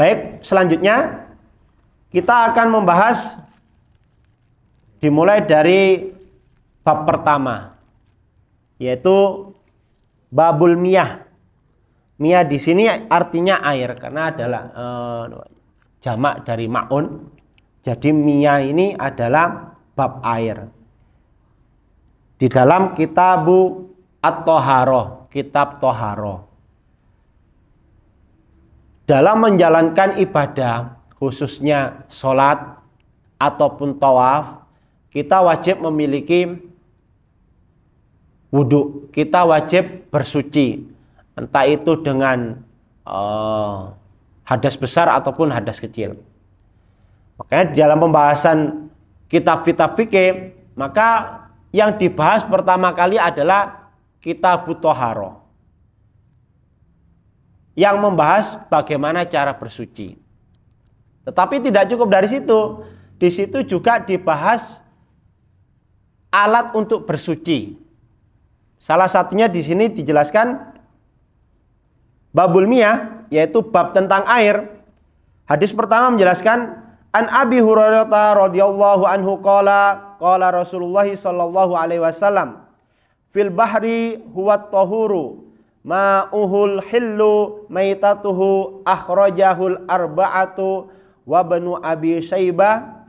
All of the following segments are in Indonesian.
Baik, selanjutnya kita akan membahas dimulai dari bab pertama, yaitu babul miyah. Miyah di sini artinya air karena adalah jamak dari ma'un. Jadi miyah ini adalah bab air. Di dalam kitabu at-Thaharah, kitab Thaharah. Dalam menjalankan ibadah, khususnya sholat ataupun tawaf, kita wajib memiliki wudhu. Kita wajib bersuci, entah itu dengan hadas besar ataupun hadas kecil. Makanya di dalam pembahasan kitab-kitab fikih, maka yang dibahas pertama kali adalah kitab Thaharah, yang membahas bagaimana cara bersuci. Tetapi tidak cukup dari situ. Di situ juga dibahas alat untuk bersuci. Salah satunya di sini dijelaskan babul miyah, yaitu bab tentang air. Hadis pertama menjelaskan an Abi Hurairah radhiyallahu anhu qala Rasulullah sallallahu alaihi wasallam fil bahri huwa tahuru ma'uhul hillu maitatuhu akhrajahul arba'atu wa banu Abi Syaibah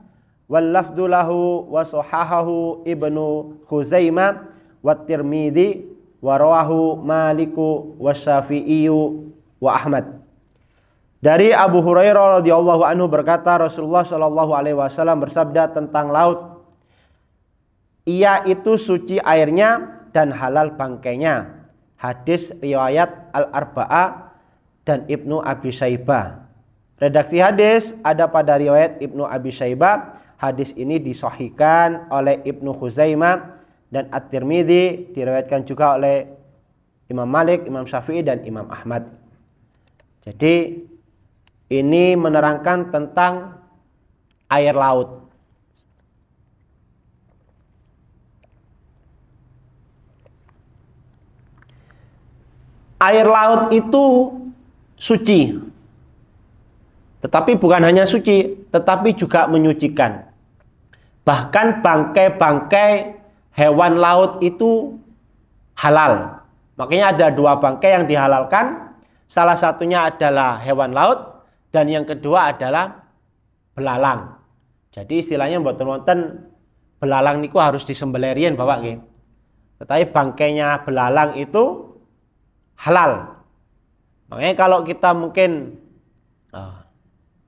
wal lafdhu lahu wa sahahahu Ibnu Khuzaimah wa Tirmidzi wa rawahu Maliku wa Syafi'i wa Ahmad. Dari Abu Hurairah radhiyallahu anhu berkata, Rasulullah shallallahu alaihi wasallam bersabda tentang laut, ia itu suci airnya dan halal bangkainya. Hadis riwayat Al-Arba'ah dan Ibnu Abi Syaibah. Redaksi hadis ada pada riwayat Ibnu Abi Syaibah. Hadis ini disahihkan oleh Ibnu Khuzaimah dan At-Tirmidzi, diriwayatkan juga oleh Imam Malik, Imam Syafi'i dan Imam Ahmad. Jadi ini menerangkan tentang air laut. Air laut itu suci. Tetapi bukan hanya suci, tetapi juga menyucikan. Bahkan bangkai-bangkai hewan laut itu halal. Makanya ada dua bangkai yang dihalalkan. Salah satunya adalah hewan laut dan yang kedua adalah belalang. Jadi istilahnya mboten-wonten belalang niku harus disembelih Bapak nggih. Tetapi bangkainya belalang itu halal. Makanya kalau kita mungkin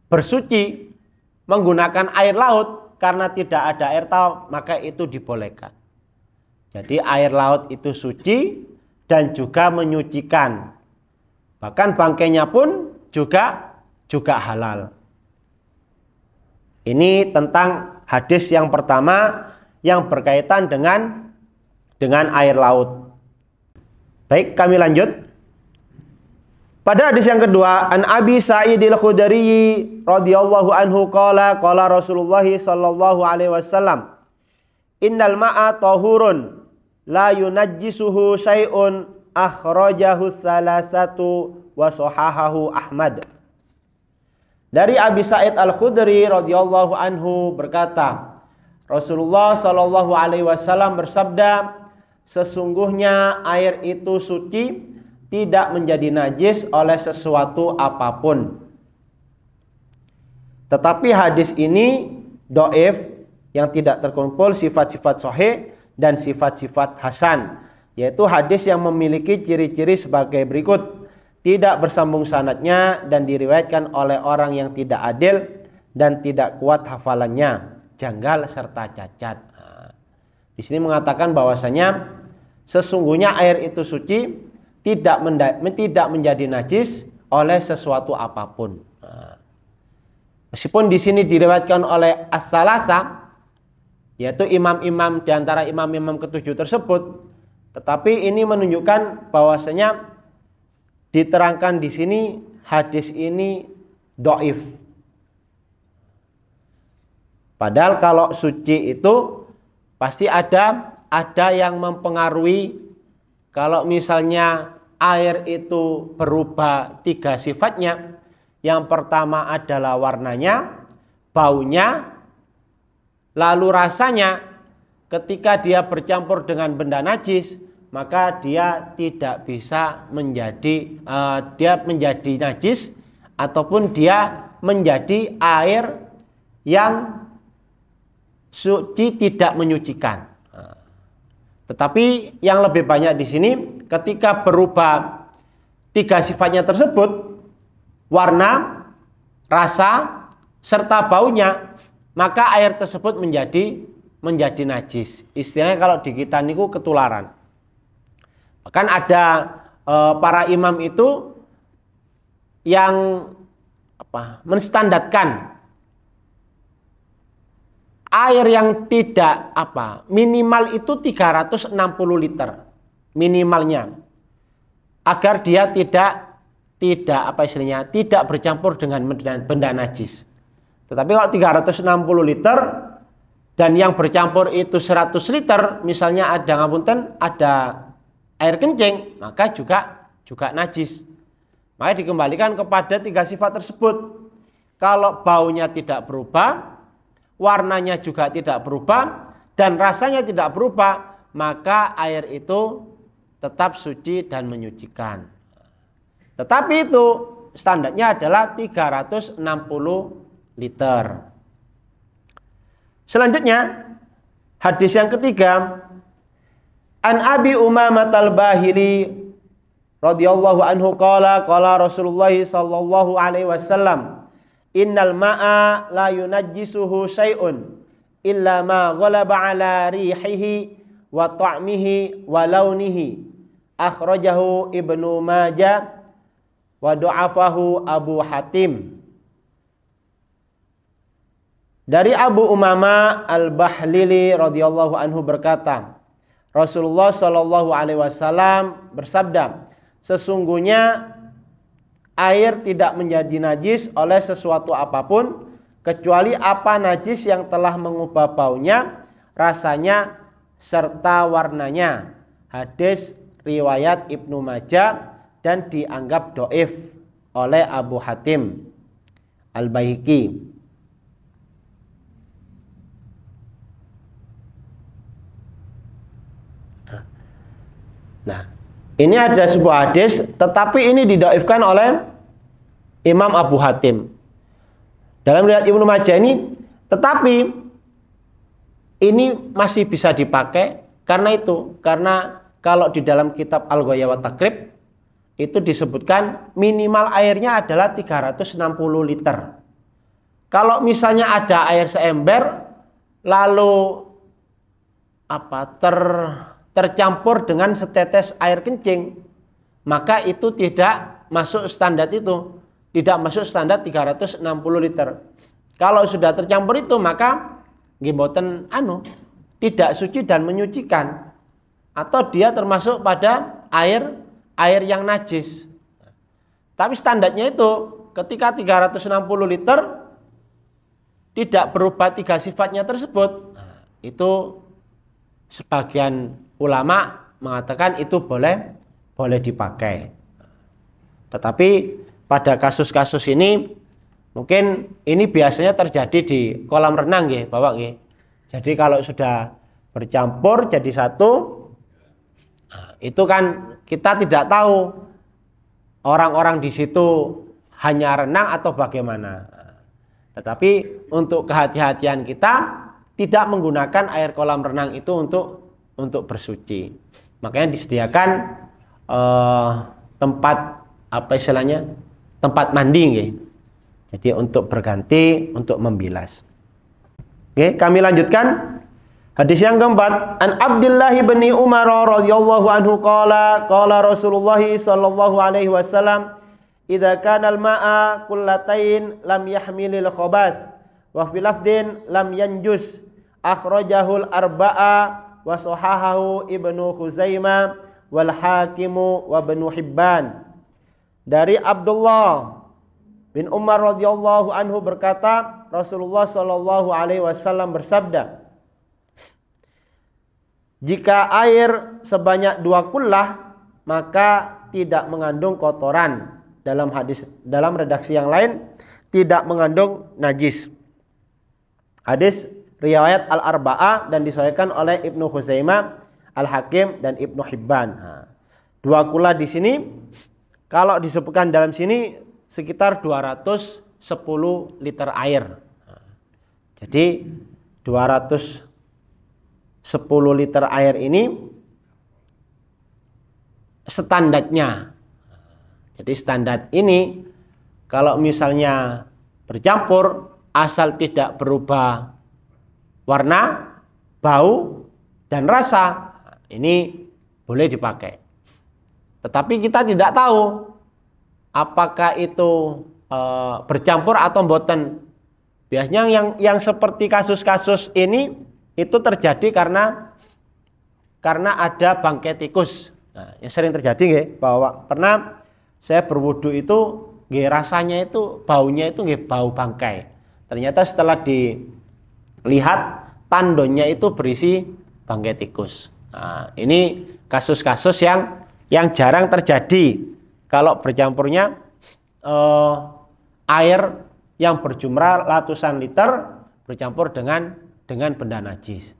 bersuci menggunakan air laut karena tidak ada air tawar, maka itu dibolehkan. Jadi air laut itu suci dan juga menyucikan. Bahkan bangkainya pun juga halal. Ini tentang hadis yang pertama yang berkaitan dengan air laut. Baik, kami lanjut. Pada hadis yang kedua, an Abi Sa'id al-Khudri radhiyallahu anhu qala Rasulullah sallallahu alaihi wasallam, innal ma'a tahurun la yunajjisuhu syai'un akhrajahu salasatu wa sahahahu Ahmad. Dari Abi Sa'id al-Khudri radhiyallahu anhu berkata, Rasulullah sallallahu alaihi wasallam bersabda, sesungguhnya air itu suci, tidak menjadi najis oleh sesuatu apapun. Tetapi hadis ini dhaif, yang tidak terkumpul sifat-sifat sahih dan sifat-sifat hasan, yaitu hadis yang memiliki ciri-ciri sebagai berikut: tidak bersambung sanadnya dan diriwayatkan oleh orang yang tidak adil dan tidak kuat hafalannya, janggal serta cacat. Di sini mengatakan bahwasanya sesungguhnya air itu suci, tidak menjadi najis oleh sesuatu apapun. Meskipun di sini diriwayatkan oleh as-salasa, yaitu imam-imam di antara imam-imam ketujuh tersebut, tetapi ini menunjukkan bahwasanya diterangkan di sini hadis ini dhaif. Padahal kalau suci itu pasti ada yang mempengaruhi. Kalau misalnya air itu berubah tiga sifatnya, Yang pertama adalah warnanya, baunya, lalu rasanya. Ketika dia bercampur dengan benda najis, maka dia tidak bisa menjadi najis, ataupun dia menjadi air yang suci tidak menyucikan. Tetapi yang lebih banyak di sini, ketika berubah 3 sifatnya tersebut, warna, rasa, serta baunya, maka air tersebut menjadi najis. Istilahnya kalau di kita niku ketularan. Bahkan ada para imam itu yang menstandarkan air yang tidak minimal itu 360 liter minimalnya, agar dia tidak bercampur dengan benda najis. Tetapi kalau 360 liter dan yang bercampur itu 100 liter, misalnya ada air kencing, maka juga najis. Maka dikembalikan kepada 3 sifat tersebut. Kalau baunya tidak berubah, warnanya juga tidak berubah, dan rasanya tidak berubah, maka air itu tetap suci dan menyucikan. Tetapi itu standarnya adalah 360 liter. Selanjutnya, hadis yang ketiga, An Abi Umamah Al-Bahili radhiyallahu anhu qala Rasulullah sallallahu alaihi wasallam, innal ma'a la yunajjisuhu syai'un illa ma ghalaba ala rihihi wa ta'mihi wa launihi. Akhrajahu Ibnu Majah wa du'afahu Abu Hatim. Dari Abu Umamah Al-Bahlili radhiyallahu anhu berkata, Rasulullah sallallahu alaihi wasallam bersabda, sesungguhnya air tidak menjadi najis oleh sesuatu apapun kecuali apa najis yang telah mengubah baunya, rasanya, serta warnanya. Hadis riwayat Ibnu Majah dan dianggap dhaif oleh Abu Hatim Al-Baihaqi. Nah, ini ada sebuah hadis, tetapi ini didhaifkan oleh Imam Abu Hatim. Dalam riwayat Ibnu Majah ini, tetapi ini masih bisa dipakai karena kalau di dalam kitab Al-Ghayah wa Taqrib itu disebutkan minimal airnya adalah 360 liter. Kalau misalnya ada air seember lalu tercampur dengan setetes air kencing, maka itu tidak masuk standar itu, tidak masuk standar 360 liter. Kalau sudah tercampur itu, maka mboten tidak suci dan menyucikan, atau dia termasuk pada air yang najis. Tapi standarnya itu ketika 360 liter tidak berubah 3 sifatnya tersebut, itu sebagian ulama mengatakan itu boleh dipakai. Tetapi pada kasus-kasus ini mungkin ini biasanya terjadi di kolam renang nggih, Bapak nggih. Jadi kalau sudah bercampur jadi satu, itu kan kita tidak tahu orang-orang di situ hanya renang atau bagaimana. Tetapi untuk kehati-hatian kita tidak menggunakan air kolam renang itu untuk bersuci. Makanya disediakan tempat tempat mandi nggih. Jadi untuk berganti, untuk membilas. Oke, kami lanjutkan. Hadis yang keempat, An Abdullah bin Umar radhiyallahu anhu qala Rasulullah sallallahu alaihi wasallam, idza kana al-ma'a kullatain lam yahmilil khabath wa fi lafdin lam yanjus. Akhrajahul arba'a wa sahahahu Ibnu Khuzaimah wal Hakimu wa Ibnu Hibban. Dari Abdullah bin Umar radhiyallahu anhu berkata, Rasulullah sallallahu alaihi wasallam bersabda, jika air sebanyak 2 kullah maka tidak mengandung kotoran, dalam redaksi yang lain tidak mengandung najis. Hadis riwayat Al-Arba'ah dan disahihkan oleh Ibnu Khuzaimah, Al-Hakim dan Ibnu Hibban. Nah, dua kula di sini kalau disebutkan dalam sini sekitar 210 liter air. Jadi 210 liter air ini standarnya. Jadi standar ini kalau misalnya bercampur asal tidak berubah warna, bau, dan rasa, ini boleh dipakai. Tetapi kita tidak tahu apakah itu bercampur atau mboten. Biasanya yang seperti kasus-kasus ini itu terjadi karena ada bangkai tikus. Nah, yang sering terjadi nggih, bahwa pernah saya berwudu itu nggih rasanya itu baunya itu nggih bau bangkai. Ternyata setelah dilihat tandonnya itu berisi bangkai tikus. Nah, ini kasus-kasus yang jarang terjadi kalau bercampurnya air yang berjumlah ratusan liter bercampur dengan benda najis.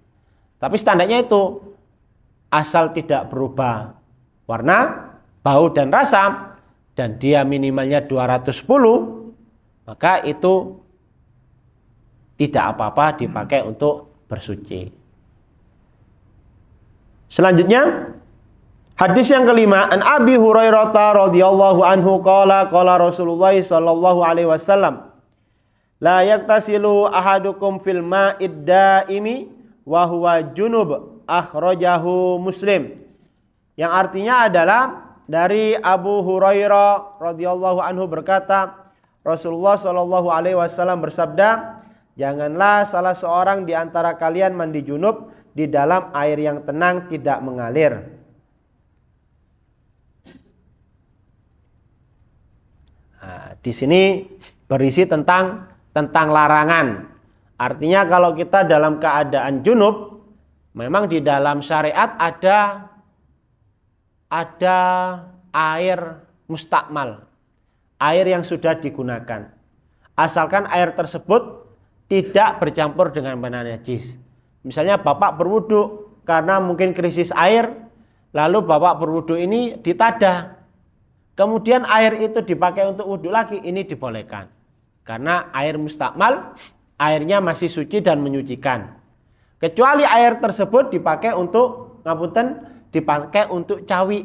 Tapi standarnya itu asal tidak berubah warna, bau dan rasa dan dia minimalnya 210, maka itu tidak apa-apa dipakai untuk bersuci. Selanjutnya hadis yang kelima, an Abi Hurairah radhiyallahu anhu qala Rasulullah sallallahu alaihi wasallam, la yaktasilu ahadukum fil ma'id daimi wa huwa junub, akhrajahu Muslim. Yang artinya adalah dari Abu Hurairah radhiyallahu anhu berkata, Rasulullah sallallahu alaihi wasallam bersabda, janganlah salah seorang di antara kalian mandi junub di dalam air yang tenang tidak mengalir. Nah, di sini berisi tentang larangan. Artinya kalau kita dalam keadaan junub, memang di dalam syariat ada air mustakmal, air yang sudah digunakan. Asalkan air tersebut tidak bercampur dengan benda najis. Misalnya bapak berwudu karena mungkin krisis air, lalu bapak berwudu ini ditadah, kemudian air itu dipakai untuk wudu lagi, ini dibolehkan. Karena air mustakmal, airnya masih suci dan menyucikan. Kecuali air tersebut dipakai untuk dipakai untuk cawi.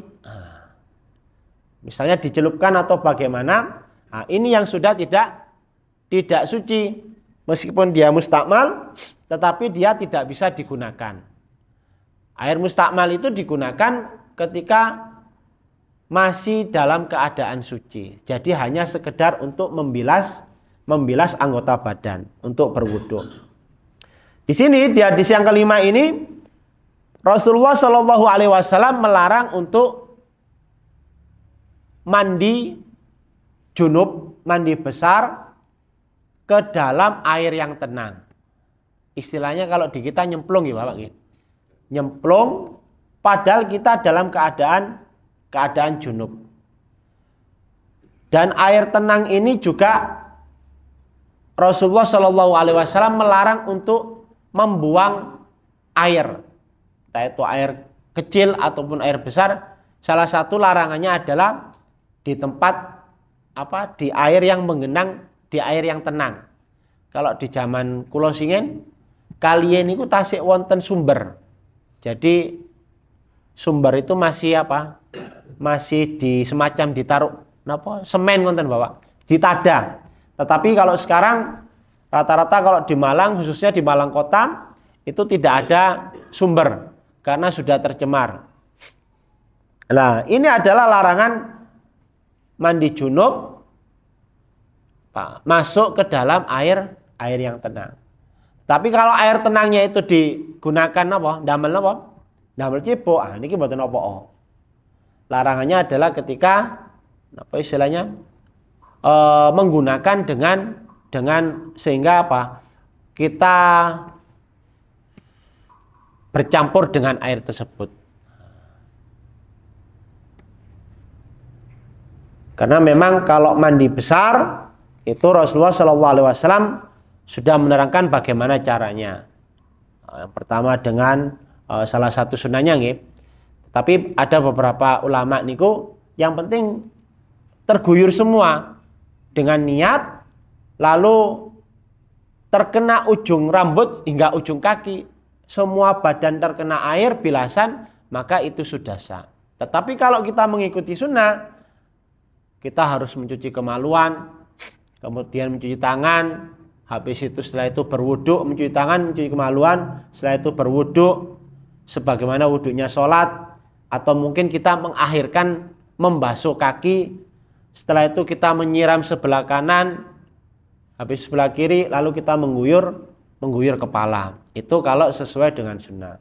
Misalnya dicelupkan atau bagaimana, nah, ini yang sudah tidak suci. Meskipun dia mustakmal, tetapi dia tidak bisa digunakan. Air mustakmal itu digunakan ketika masih dalam keadaan suci. Jadi hanya sekedar untuk membilas anggota badan untuk berwudu. Di sini di hadis yang kelima ini Rasulullah Shallallahu Alaihi Wasallam melarang untuk mandi junub, mandi besar ke dalam air yang tenang. Istilahnya kalau di kita nyemplung ya Bapak, nyemplung padahal kita dalam keadaan junub. Dan air tenang ini juga Rasulullah Shallallahu Alaihi Wasallam melarang untuk membuang air, entah itu air kecil ataupun air besar. Salah satu larangannya adalah di tempat di air yang menggenang, di air yang tenang. Kalau di zaman kula singen kalian niku tasik wonten sumber. Jadi sumber itu masih masih di semacam ditaruh semen wonten Bapak, ditadah. Tetapi kalau sekarang rata-rata kalau di Malang, khususnya di Malang kota, itu tidak ada sumber karena sudah tercemar. Nah, ini adalah larangan mandi junub masuk ke dalam air yang tenang. Tapi kalau air tenangnya itu digunakan damel cipok, niki mboten apa-apa. Larangannya adalah ketika istilahnya menggunakan dengan sehingga kita bercampur dengan air tersebut. Karena memang kalau mandi besar itu Rasulullah SAW sudah menerangkan bagaimana caranya. Yang pertama dengan salah satu sunnahnya nggih. Tapi ada beberapa ulama niku yang penting terguyur semua dengan niat, lalu terkena ujung rambut hingga ujung kaki, semua badan terkena air bilasan, maka itu sudah sah. Tetapi kalau kita mengikuti sunnah, kita harus mencuci kemaluan, kemudian mencuci tangan, habis itu setelah itu berwudu, mencuci tangan, mencuci kemaluan, setelah itu berwudu sebagaimana wudunya sholat, atau mungkin kita mengakhirkan membasuh kaki, setelah itu kita menyiram sebelah kanan, habis sebelah kiri, lalu kita mengguyur kepala. Itu kalau sesuai dengan sunnah.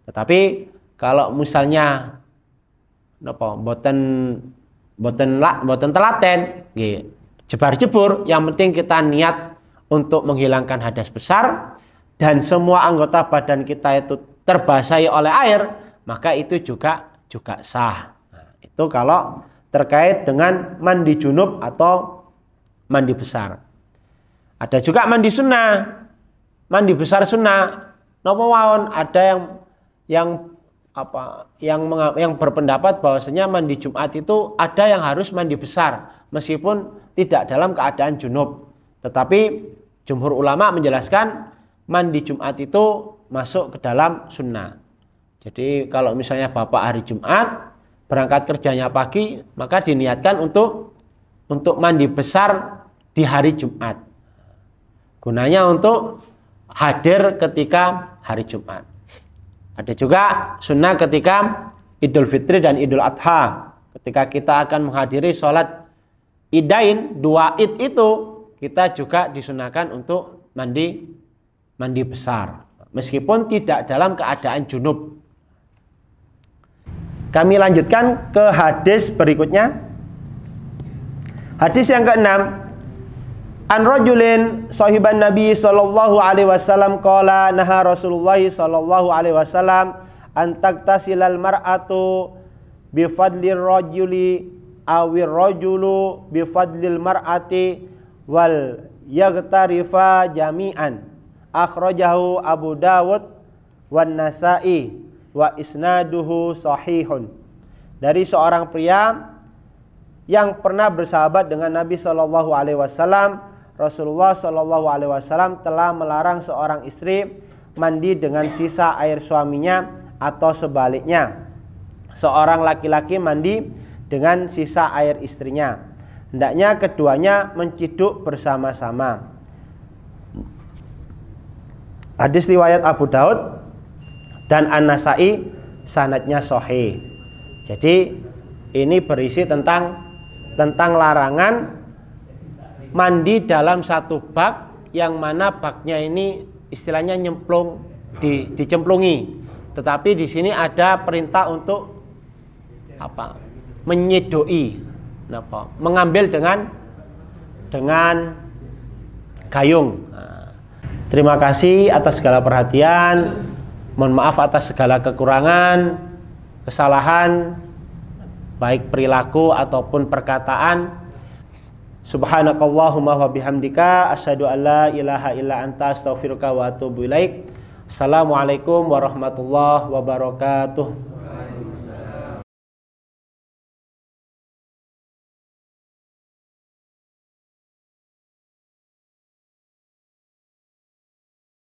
Tetapi kalau misalnya boten telaten, jebar-jebur, yang penting kita niat untuk menghilangkan hadas besar dan semua anggota badan kita itu terbasahi oleh air, maka itu juga sah. Nah, itu kalau terkait dengan mandi junub atau mandi besar. Ada juga mandi sunnah, mandi besar sunnah. Napa mawon, ada yang berpendapat bahwasanya mandi Jumat itu ada yang harus mandi besar meskipun tidak dalam keadaan junub. Tetapi jumhur ulama menjelaskan mandi Jumat itu masuk ke dalam sunnah. Jadi kalau misalnya bapak hari Jumat berangkat kerjanya pagi, maka diniatkan untuk mandi besar di hari Jumat. Gunanya untuk hadir ketika hari Jumat. Ada juga sunnah ketika Idul Fitri dan Idul Adha. Ketika kita akan menghadiri sholat Idain, 2 Id itu, kita juga disunahkan untuk mandi besar. Meskipun tidak dalam keadaan junub. Kami lanjutkan ke hadis berikutnya. Hadis yang ke-6. An rajulin sahiban Nabi sallallahu alaihi wasallam qala naha Rasulullah sallallahu alaihi wasallam an taktasilal mar'atu bi fadlir rajuli awir rajulu bi fadlil mar'ati wal yaghtarifa jami'an. Akhrajahu Abu Dawud wan Nasa'i wa isnaduhu sahihun. Dari seorang pria yang pernah bersahabat dengan Nabi sallallahu alaihi wasallam, Rasulullah Shallallahu Alaihi Wasallam telah melarang seorang istri mandi dengan sisa air suaminya atau sebaliknya, seorang laki-laki mandi dengan sisa air istrinya. Hendaknya keduanya menciduk bersama-sama. Hadis riwayat Abu Daud dan An-Nasa'i, sanadnya sahih. Jadi ini berisi tentang larangan mandi dalam satu bak yang mana baknya ini istilahnya nyemplung, dicemplungi. Tetapi di sini ada perintah untuk menyedoi, mengambil dengan gayung. Nah, terima kasih atas segala perhatian. Mohon maaf atas segala kekurangan, kesalahan, baik perilaku ataupun perkataan. Subhanakallahumma wa bihamdika asyhadu an la ilaha illa anta astaghfiruka wa atubu ilaik. Assalamualaikum warahmatullahi wabarakatuh.